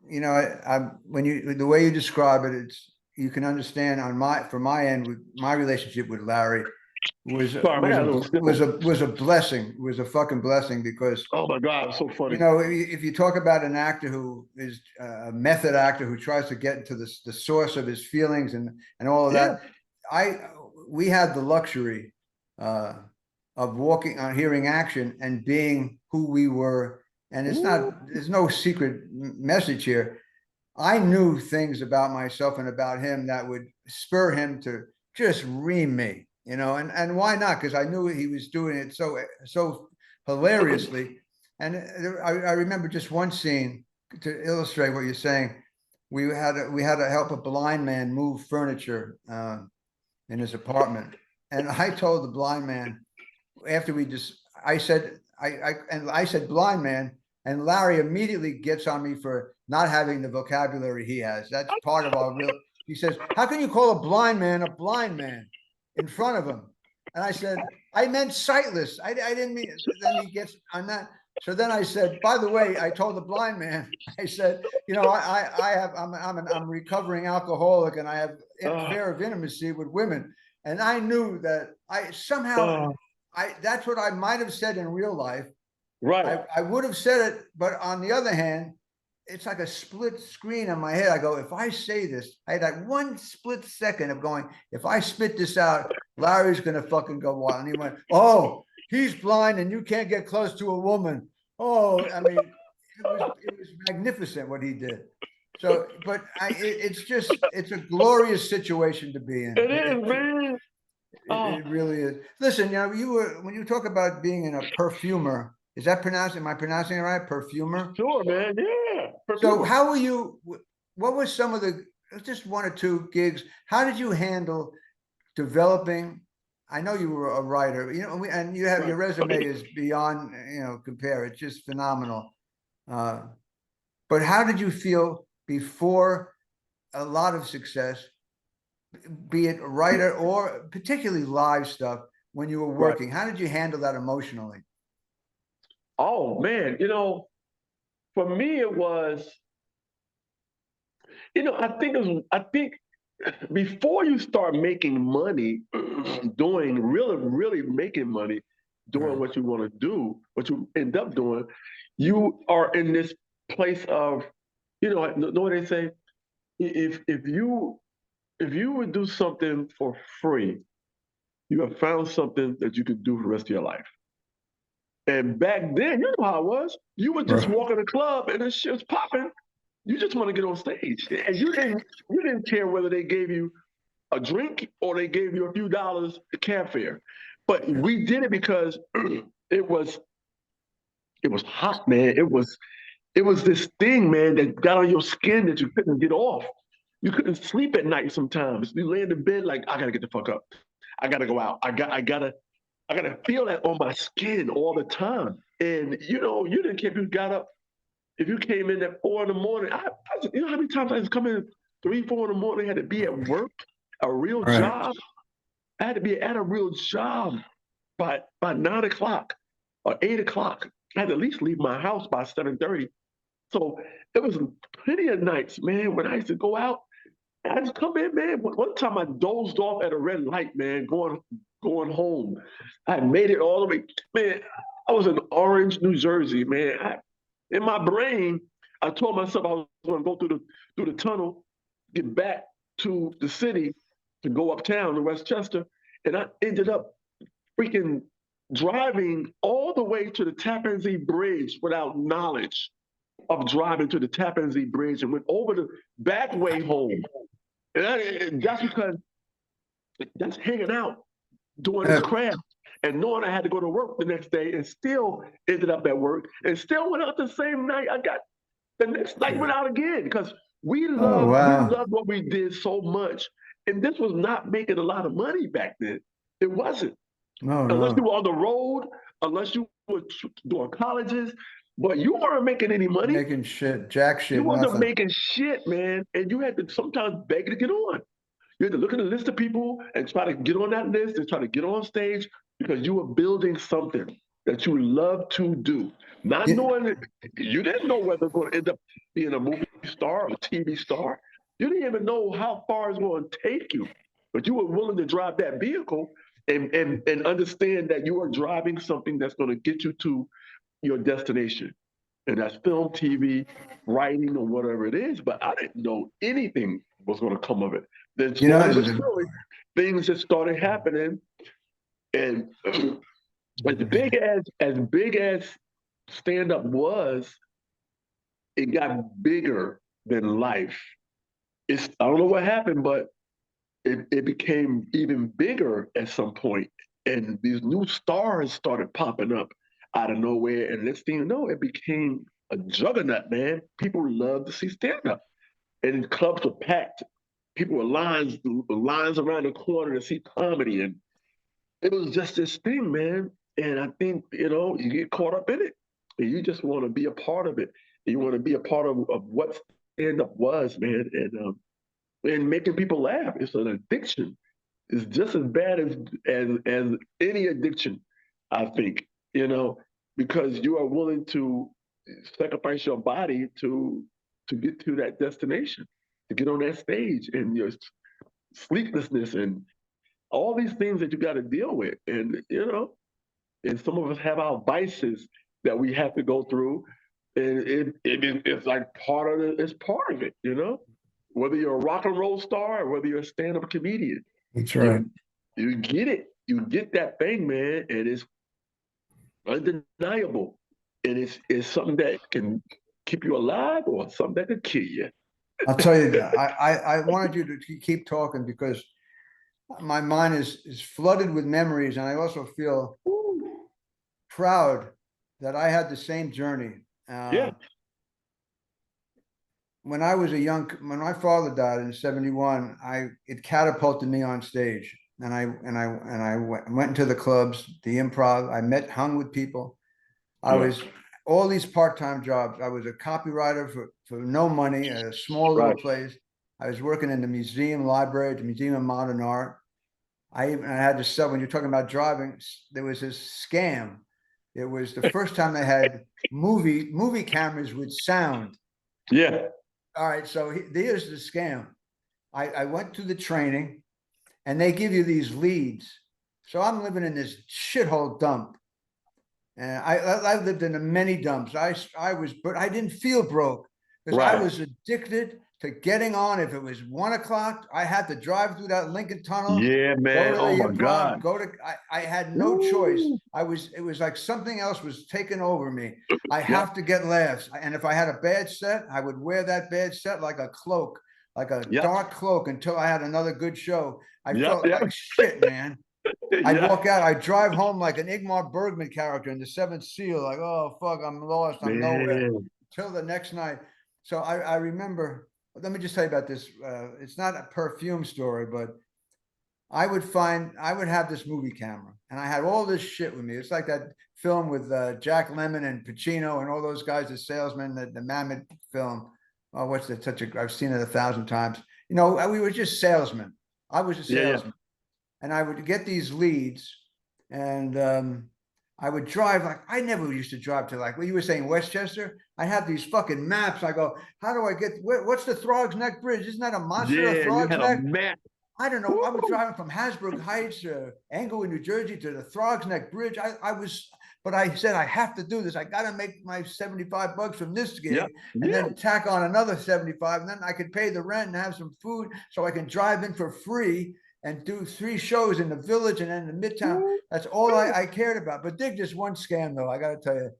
You know, when you the way you describe it, it's you can understand on from my end with my relationship with Larry was Sorry, I was got a a little was sniffle. a was a blessing, was a fucking blessing because Oh my God, it's so you funny. know if you talk about an actor who is a method actor who tries to get into the source of his feelings and all of Yeah, that, I we had the luxury uh, of walking on hearing action and being who we were, and it's ooh, not there's no secret message here. I knew things about myself and about him that would spur him to just ream me, you know, and why not? Because I knew he was doing it so hilariously. And I remember just one scene to illustrate what you're saying. We had to help a blind man move furniture in his apartment, and I told the blind man after we just I said blind man, and Larry immediately gets on me for not having the vocabulary he has. That's part of our real. He says, "How can you call a blind man in front of him?" And I said, "I meant sightless. I didn't mean." Then he gets on that. So then I said, "By the way, I told the blind man. I said, you know, I'm a recovering alcoholic, and I have uh, fear of intimacy with women." And I knew that I somehow uh, that's what I might have said in real life. right. I would have said it, but on the other hand, it's like a split screen in my head. I go, if I say this, I had like one split second of going, if I spit this out, Larry's gonna fucking go wild. And he went, oh, he's blind and you can't get close to a woman. Oh, I mean, it was magnificent what he did. So, but it's a glorious situation to be in. It is, man. Oh, It really is. Listen, you know, when you talk about being a perfumer, is that pronounced? Am I pronouncing it right? Perfumer. sure, man. Yeah, So, perfumer. how were you? What was some of the just one or two gigs? How did you handle developing? I know you were a writer, you know, and you have Right. your resume is beyond compare. It's just phenomenal. Uh, but how did you feel before a lot of success, be it a writer or particularly live stuff when you were Right. working? How did you handle that emotionally? Oh man, for me, it was, I think before you start making money, doing really making money, doing Right. what you want to do, what you end up doing, you are in this place of, know what they say? If you would do something for free, you have found something that you could do for the rest of your life. And back then, you know how it was. You would just Right. walk in a club and the shit was popping. You just want to get on stage, and you didn't care whether they gave you a drink or they gave you a few dollars cab fare. But we did it because it was it was hot, man. It was this thing, man, that got on your skin that you couldn't get off. You couldn't sleep at night sometimes. You lay in the bed like, I gotta get the fuck up. I gotta go out. I gotta feel that on my skin all the time. And you didn't care if you got up, if you came in at 4 in the morning. You know how many times I just come in 3, 4 in the morning, had to be at work, a real Right. job. I had to be at a real job by 9 o'clock or 8 o'clock. I had to at least leave my house by 7:30. So it was plenty of nights, man, when I used to go out. I just come in, man. One time I dozed off at a red light, man, going home. I made it all the way, man. I was in Orange, New Jersey, man. In my brain, I told myself I was going to go through the tunnel, get back to the city to go uptown to Westchester, and I ended up freaking driving all the way to the Tappan Zee Bridge without knowledge of driving to the Tappan Zee Bridge and went over the back way home. And that's because that's hanging out, doing this Uh, craft, and knowing I had to go to work the next day, and still ended up at work, and still went out the same night. I got the next night went out again because we oh loved we wow. loved what we did so much, and this was not making a lot of money back then. It wasn't, No, unless you no. were on the road, unless you were doing colleges, but you weren't making any money. Making shit, jack You shit, wasn't nothing. making shit, man, and you had to sometimes beg to get on. You had to look at the list of people and try to get on that list and try to get on stage because you were building something that you love to do. Not Yeah, knowing that you didn't know whether it's going to end up being a movie star or a TV star. You didn't even know how far it's going to take you. But you were willing to drive that vehicle and understand that you are driving something that's going to get you to your destination. And that's film, TV, writing, or whatever it is. But I didn't know anything was going to come of it. Then you know, slowly but surely, things just started happening. And as big as stand up was, it got bigger than life. I don't know what happened, but it became even bigger at some point. And these new stars started popping up out of nowhere. And next thing you know, it became a juggernaut, man. People love to see stand up. And clubs were packed. People were lines around the corner to see comedy. And it was just this thing, man. And I think, you get caught up in it. And you just want to be a part of it. You want to be a part of what stand up was, man. And making people laugh. It's an addiction. It's just as bad as any addiction, I think, because you are willing to sacrifice your body to get to that destination, to get on that stage, and your sleeplessness and all these things that you got to deal with. And some of us have our vices that we have to go through. And it's like it's part of it. Whether you're a rock and roll star or whether you're a stand-up comedian, that's right. you you get it. You get that thing, man, and it's undeniable. And it's something that can keep you alive or something that could kill you. I'll tell you, I wanted you to keep talking because my mind is flooded with memories, and I also feel Ooh. proud that I had the same journey. Yeah, When my father died in '71, it catapulted me on stage, and I went into the clubs, the improv. Hung with people. I yeah, was all these part-time jobs. I was a copywriter for no money at a small little right. place. I was working in the museum library, the Museum of Modern Art. I had to sell, when you're talking about driving, there was this scam. It was the first time they had movie cameras with sound. Yeah. All right, so here's the scam. I went to the training, and they give you these leads. So I'm living in this shithole dump, and I lived in many dumps. But I didn't feel broke because I Right. was addicted to getting on. If it was 1 o'clock, I had to drive through that Lincoln Tunnel, Yeah, go man. to the Oh my Improv, God. go to. I had no choice. It was like something else was taking over me. I Yep. have to get laughs, and if I had a bad set, I would wear that bad set like a cloak, like a Yep. dark cloak, until I had another good show. I Yep. felt Yep. like shit, man. I'd Yeah. walk out, I'd drive home like an Ingmar Bergman character in The Seventh Seal, like, oh fuck, I'm lost, I'm nowhere. Man. Till the next night. So I remember, let me just tell you about this. It's not a perfume story, but I would have this movie camera, and I had all this shit with me. It's like that film with Jack Lemmon and Pacino and all those guys, the salesman, the Mammoth film. Oh, what's it? I've seen it 1,000 times. You know, we were just salesmen. I was a Yeah. Yeah. salesman, and I would get these leads, and I would drive. Like, I never used to drive to, like what you were saying, Westchester. I have these fucking maps. I go, how do I get? What's the Throgs Neck Bridge? Isn't that a monster of Yeah. You Throgs had a Neck? map. I don't know. I was driving from Hasbrook Heights, Englewood, New Jersey, to the Throgs Neck Bridge. But I said, I have to do this. I got to make my $75 from this gig, Yep. and Yeah. then tack on another 75, and then I could pay the rent and have some food, so I can drive in for free and do 3 shows in the Village and then the Midtown. That's all I cared about. But dig just one scam, though. I got to tell you,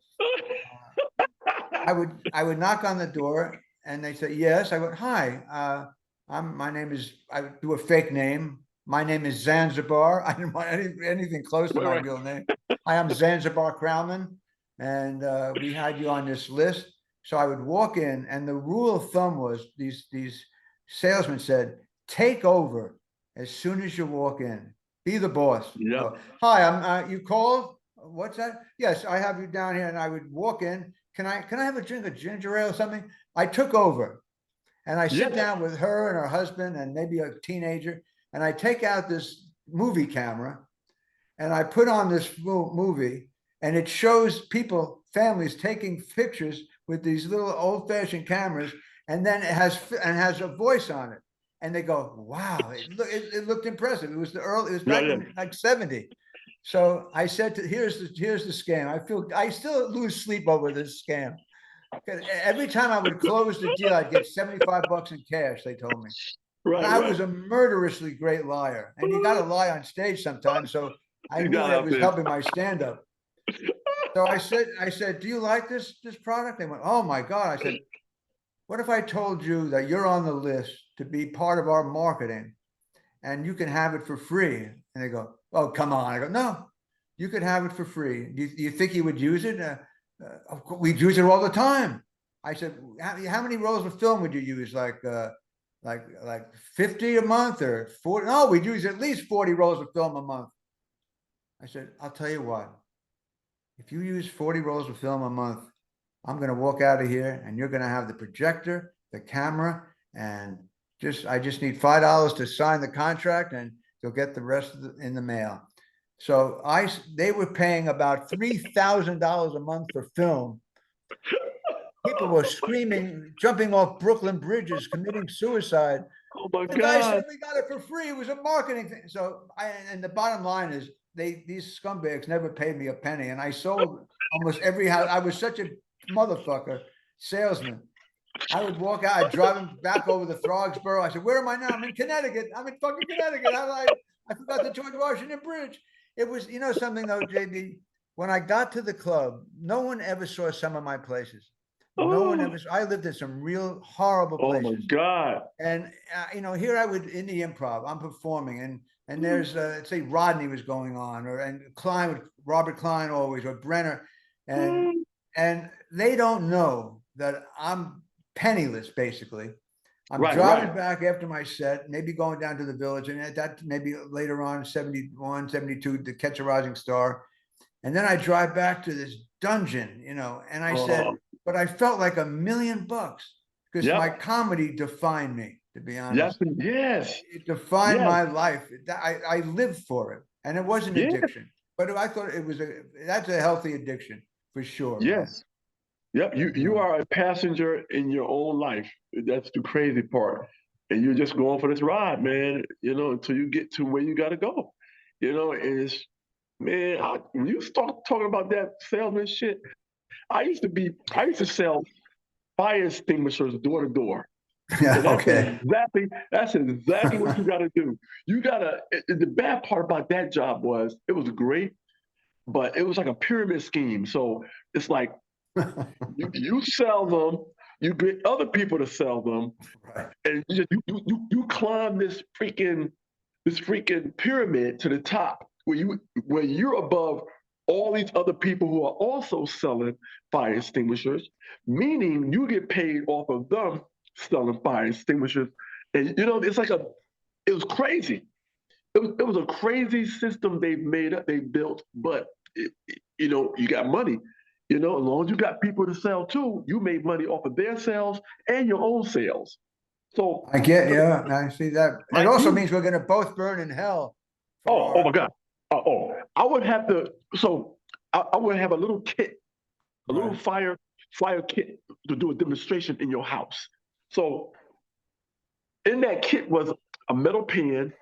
I would knock on the door, and they say yes. I went, hi. My name is. I would do a fake name. My name is Zanzibar. I didn't want anything close to my Right. real name. I am Zanzibar Crowman, and we had you on this list. So I would walk in, and the rule of thumb was these salesmen said, take over as soon as you walk in. Be the boss. Yep. Go, hi, I'm. You called? What's that? Yes, I have you down here, and I would walk in. Can I have a drink of ginger ale or something? I took over. And I sit Yeah. down with her and her husband and maybe a teenager, and I take out this movie camera, and I put on this movie, and it shows people, families, taking pictures with these little old-fashioned cameras, and then it has a voice on it, and they go, "Wow, it looked impressive." It was it was back in like '70. So I said, "Here's the scam." I still lose sleep over this scam. Every time I would close the deal, I'd get $75 in cash, they told me. And Right. I Right. was a murderously great liar. And you got to lie on stage sometimes. So I You knew got that out was there. helping my stand-up. So I said, do you like this product? They went, oh my God. I said, what if I told you that you're on the list to be part of our marketing and you can have it for free? And they go, oh, come on. I go, no, you could have it for free. Do you think you would use it? We'd use it all the time. I said, how many rolls of film would you use? Like 50 a month or 40? No, we'd use at least 40 rolls of film a month. I said, I'll tell you what, if you use 40 rolls of film a month, I'm going to walk out of here and you're going to have the projector, the camera, and I just need $5 to sign the contract, and you'll get the rest in the mail. So they were paying about $3,000 a month for film. People were screaming, jumping off Brooklyn bridges, committing suicide. Oh my The guy God. said we got it for free. It was a marketing thing. So and the bottom line is these scumbags never paid me a penny. And I sold almost every house. I was such a motherfucker salesman. I would walk out, I'd drive him back over the Throgsboro. I said, where am I now? I'm in Connecticut. I'm in fucking Connecticut. I forgot the George Washington Bridge. It was, you know something though, JB, when I got to the club, no one ever saw some of my places. No one ever. I lived in some real horrible Oh my places. God. And you know, here I would in the Improv, I'm performing, and there's say Rodney was going on, and Robert Klein always, or Brenner, and they don't know that I'm penniless basically. I'm driving back after my set, maybe going down to the Village, and that maybe later on 71, 72 to catch a rising star. And then I drive back to this dungeon, you know, and I said, but I felt like $1 million because my comedy defined me, to be honest. Yes. It defined my life. I lived for it, and it was an addiction. But I thought it was that's a healthy addiction for sure, man. Yes. Yep. You You you know. are a passenger in your own life. That's the crazy part. And you're just going for this ride, man, until you get to where you gotta go. And it's man, when you start talking about that salesman shit, I used to sell fire extinguishers door to door. Yeah. And Okay. that's exactly what you gotta do. The bad part about that job was it was great, but it was like a pyramid scheme. So it's like you sell them, you get other people to sell them, Right. and you climb this freaking pyramid to the top where you're above all these other people who are also selling fire extinguishers, meaning you get paid off of them selling fire extinguishers. And it's like it was crazy. It was a crazy system they built, but you got money. As long as you got people to sell to, you made money off of their sales and your own sales. So, I get, yeah, I see that. It mind also you, means we're going to both burn in hell for oh our, my God. I would have to. So I would have a little kit, a little right. fire kit to do a demonstration in your house. So in that kit was a metal pan.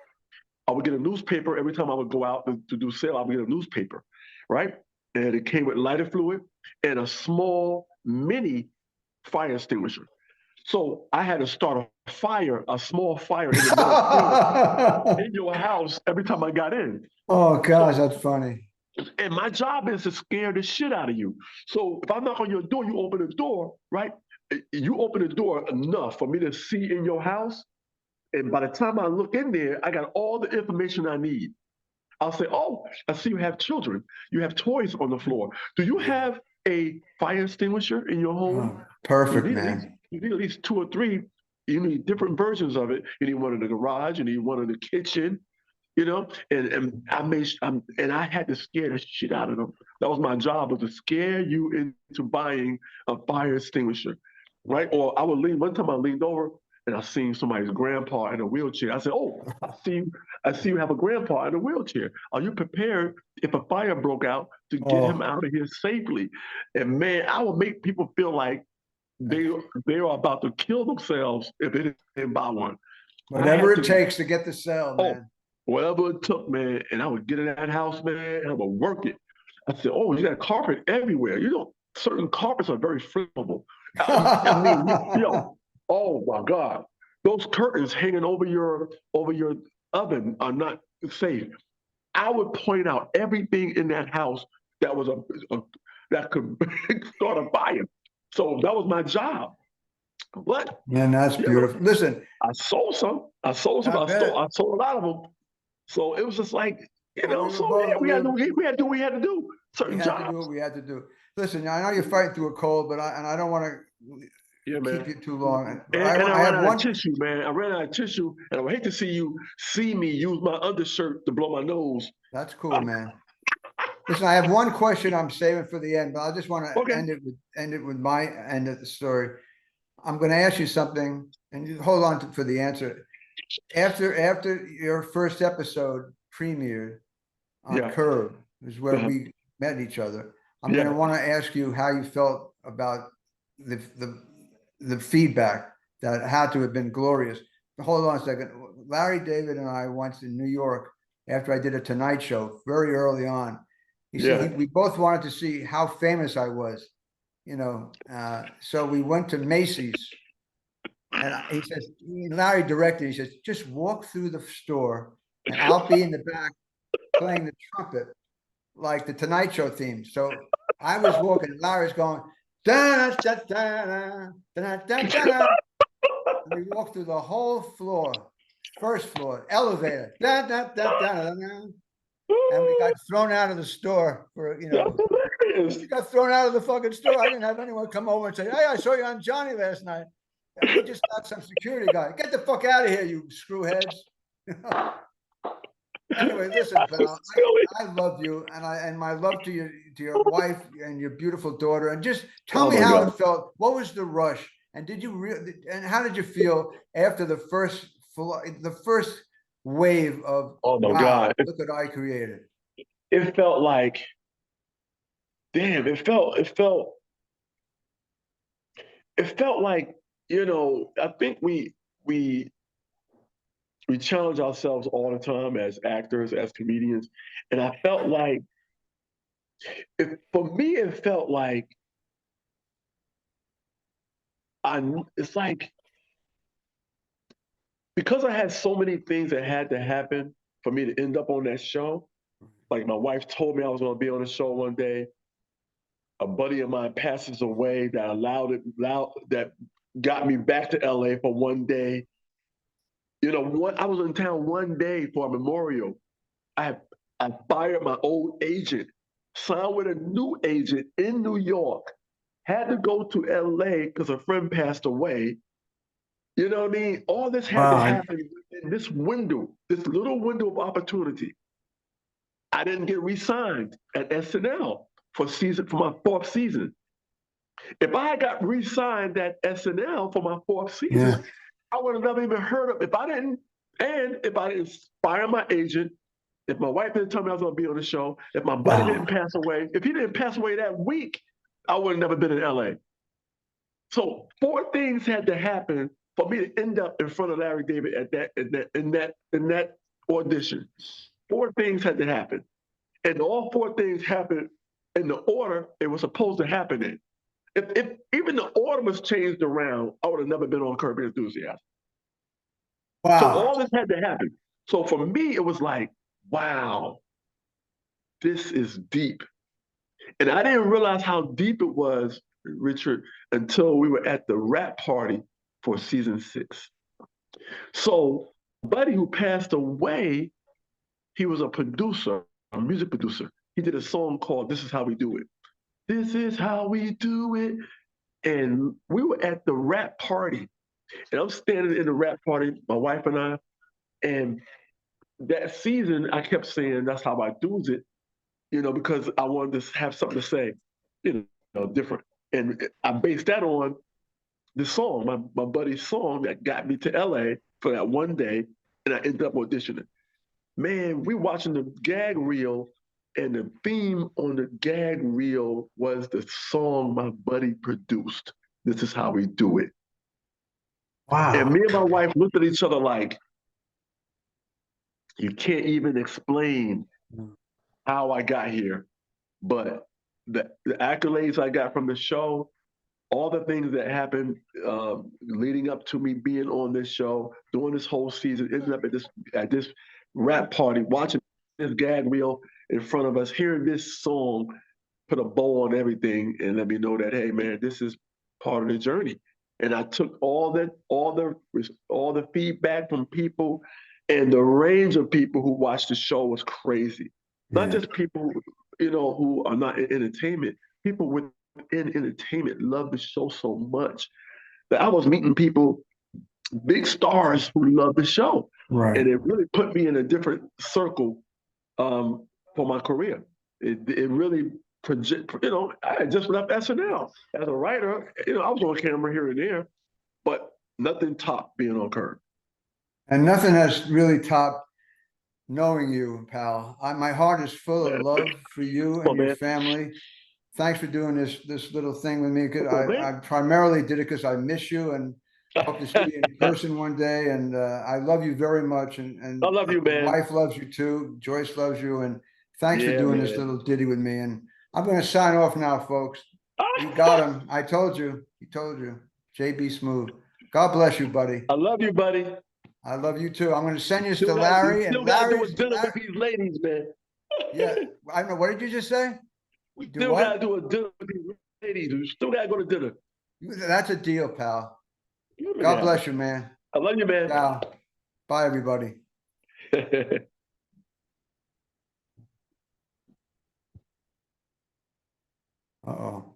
I would get a newspaper every time I would go out to do sale. I would get a newspaper, right? And it came with lighter fluid and a small mini fire extinguisher. So I had to start a small fire in the metal pan in your house every time I got in. Oh So, gosh, that's funny. and my job is to scare the shit out of you. So if I knock on your door, you open the door, right? You open the door enough for me to see in your house. And by the time I look in there, I got all the information I need. I'll say, oh, I see you have children. You have toys on the floor. Do you Yeah. have a fire extinguisher in your home? Oh, perfect, man. You need at least two or three. You need different versions of it. You need one in the garage. You need one in the kitchen. And I had to scare the shit out of them. That was my job, was to scare you into buying a fire extinguisher, right? Or I would lean. One time I leaned over and I seen somebody's grandpa in a wheelchair. I said, "Oh, I see you have a grandpa in a wheelchair. Are you prepared if a fire broke out to get him Oh, out of here safely?" And man, I would make people feel like they they are about to kill themselves if they didn't buy one. I whatever had it to, takes to get the sale, oh, man. whatever it took, man. And I would get in that house, man, and I would work it. I said, "Oh, you got carpet everywhere. Certain carpets are very flammable." I mean, oh my God, those curtains hanging over your oven are not safe. I would point out everything in that house that was a that could start a fire. So that was my job. But Man, that's you know, beautiful. Listen, I sold some. I sold some. I bet. I sold a lot of them. So it was just like, Well, we were so yeah, both, we had to do what we had to do. we Certain had to do what jobs. we had to do. Listen, I know you're fighting through a cold, but I don't want to Yeah, keep man. you too long. And I I ran have out of one. tissue, man. I ran out of tissue, and I would hate to see me use my undershirt to blow my nose. That's cool, man. Listen, I have one question I'm saving for the end, but I just want to Okay. end it with my end of the story. I'm going to ask you something, and you hold on for the answer. After your first episode premiered on Yeah. Curb, is where Uh-huh. we met each other. I'm going to Yeah. want to ask you how you felt about the the the feedback that had to have been glorious. Hold on a second. Larry David and I once in New York, after I did a Tonight Show very early on, Yeah. we both wanted to see how famous I was, so we went to Macy's, and he says, Larry directed, he says, just walk through the store and I'll be in the back playing the trumpet like the Tonight Show theme. So I was walking, Larry's going, da da da da da da da. We walked through the whole floor, first floor, elevator, da da da da da da. And we got thrown out of the store for, That's hilarious. we got thrown out of the fucking store. I didn't have anyone come over and say, hey, I saw you on Johnny last night. And we just got some security guy. Get the fuck out of here, you screwheads. Anyway, listen, That's so pal, silly. I love you, and my love to your wife and your beautiful daughter. And just tell Oh me my how God. it felt. What was the rush? And and how did you feel after the first wave of Oh my wow, God. look what I created? it felt like, damn, it felt like, I think we we challenge ourselves all the time as actors, as comedians. And I felt like, for me, it felt like it's like, because I had so many things that had to happen for me to end up on that show. Like, my wife told me I was going to be on the show one day. A buddy of mine passes away that got me back to LA for one day. I was in town one day for a memorial. I I fired my old agent, signed with a new agent in New York, had to go to LA because a friend passed away. You know what I mean? All this had to Wow. happen in this window, this little window of opportunity. I didn't get re-signed at SNL for my fourth season. If I had got re-signed at SNL for my fourth season, Yeah. I would have never even heard of. If I didn't fire my agent, if my wife didn't tell me I was going to be on the show, if my buddy didn't Wow. pass away, if he didn't pass away that week, I would have never been in LA. So four things had to happen for me to end up in front of Larry David in that audition. Four things had to happen, and all four things happened in the order it was supposed to happen in. If even the order was changed around, I would have never been on Curb Your Enthusiasm. So Wow. all this had to happen. So for me, it was like, wow, this is deep. And I didn't realize how deep it was, Richard, until we were at the wrap party for season 6. So, buddy who passed away, he was a producer, a music producer. He did a song called This Is How We Do It. This is how we do it. And we were at the wrap party. And I'm standing in the wrap party, my wife and I. And that season, I kept saying, that's how I do it, because I wanted to have something to say, different. And I based that on the song, my buddy's song that got me to LA for that one day, and I ended up auditioning. Man, we watching the gag reel, and the theme on the gag reel was the song my buddy produced. This is how we do it. And Wow. me and my wife looked at each other like, you can't even explain how I got here. But the accolades I got from the show, all the things that happened leading up to me being on this show, doing this whole season, ending up at this rap party, watching this gag reel in front of us, hearing this song put a bow on everything, and let me know that, hey man, this is part of the journey. And I took all the feedback from people, and the range of people who watched the show was crazy. Not Yeah. just people, who are not in entertainment. People within entertainment love the show so much that I was meeting people, big stars who love the show, Right. and it really put me in a different circle for my career. It really project. I had just left SNL as a writer. I was on camera here and there, but nothing topped being on Curb. And nothing has really topped knowing you, pal. My heart is full of love for you Come and on, your man. family. Thanks for doing this little thing with me. Come on, man. I primarily did it because I miss you and hope to see you in person one day. And I love you very much. And I love you, your man. wife loves you too. Joyce loves you. And thanks for Yeah, doing this man. little ditty with me. And I'm going to sign off now, folks. You got him. I told you. He told you. JB Smoove. God bless you, buddy. I love you, buddy. I love you too. I'm going to send you to You Larry, still and got to do a Larry's. dinner with these ladies, man. Yeah, I don't know. What did you just say? We Do still got to what? do a dinner with these ladies. We still got to go to dinner. That's a deal, pal. You make it God happen. bless you, man. I love you, man. Ciao. Bye, everybody. Uh-oh.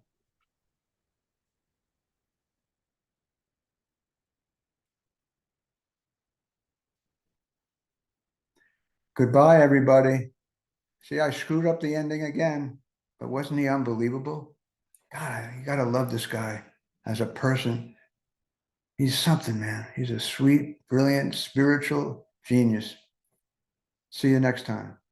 Goodbye, everybody. See, I screwed up the ending again, but wasn't he unbelievable? God, you gotta love this guy as a person. He's something, man. He's a sweet, brilliant, spiritual genius. See you next time.